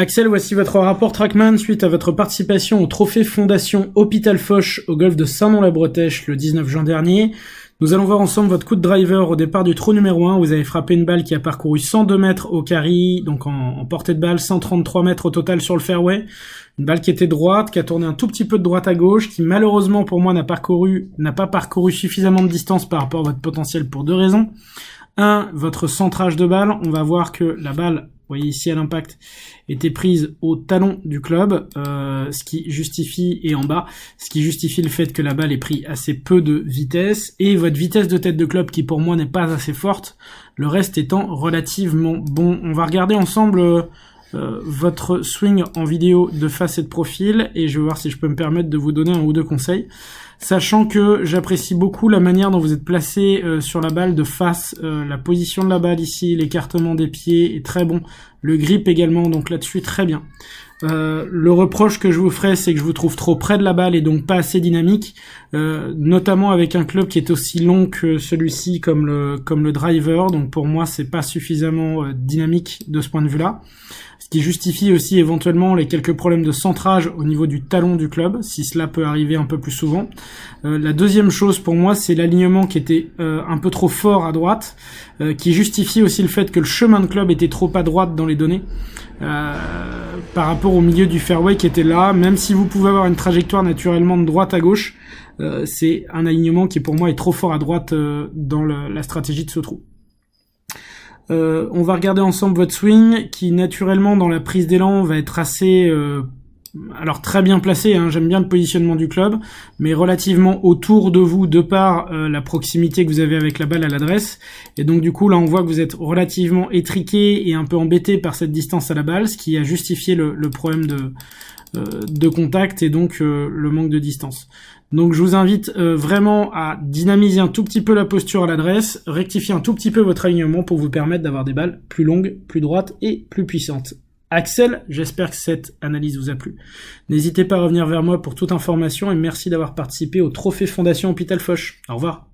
Axel, voici votre rapport Trackman suite à votre participation au trophée Fondation Hôpital Foch au golf de Saint-Nom-la-Bretèche le 19 juin dernier. Nous allons voir ensemble votre coup de driver au départ du trou numéro 1. Vous avez frappé une balle qui a parcouru 102 mètres au carry, donc en portée de balle, 133 mètres au total sur le fairway. Une balle qui était droite, qui a tourné un tout petit peu de droite à gauche, qui malheureusement pour moi n'a pas parcouru suffisamment de distance par rapport à votre potentiel pour deux raisons. Un, votre centrage de balle. On va voir que la balle, vous voyez ici à l'impact, était prise au talon du club, ce qui justifie, et en bas, ce qui justifie le fait que la balle ait pris assez peu de vitesse, et votre vitesse de tête de club qui pour moi n'est pas assez forte, le reste étant relativement bon. On va regarder ensemble votre swing en vidéo de face et de profil, et je vais voir si je peux me permettre de vous donner un ou deux conseils. Sachant que j'apprécie beaucoup la manière dont vous êtes placé sur la balle de face, la position de la balle ici, l'écartement des pieds est très bon, le grip également, donc là-dessus très bien. Le reproche que je vous ferai, c'est que je vous trouve trop près de la balle et donc pas assez dynamique, notamment avec un club qui est aussi long que celui-ci comme le driver, donc pour moi c'est pas suffisamment dynamique de ce point de vue-là. Ce qui justifie aussi éventuellement les quelques problèmes de centrage au niveau du talon du club, si cela peut arriver un peu plus souvent. La deuxième chose pour moi, c'est l'alignement qui était un peu trop fort à droite, qui justifie aussi le fait que le chemin de club était trop à droite dans les données, par rapport au milieu du fairway qui était là. Même si vous pouvez avoir une trajectoire naturellement de droite à gauche, c'est un alignement qui pour moi est trop fort à droite dans la stratégie de ce trou. On va regarder ensemble votre swing qui naturellement dans la prise d'élan va être assez alors très bien placé, hein, j'aime bien le positionnement du club, mais relativement autour de vous de par la proximité que vous avez avec la balle à l'adresse, et donc du coup là on voit que vous êtes relativement étriqué et un peu embêté par cette distance à la balle, ce qui a justifié le problème de contact et donc le manque de distance. Donc je vous invite vraiment à dynamiser un tout petit peu la posture à l'adresse, rectifier un tout petit peu votre alignement pour vous permettre d'avoir des balles plus longues, plus droites et plus puissantes. Axel, j'espère que cette analyse vous a plu. N'hésitez pas à revenir vers moi pour toute information et merci d'avoir participé au Trophée Fondation Hôpital Foch. Au revoir.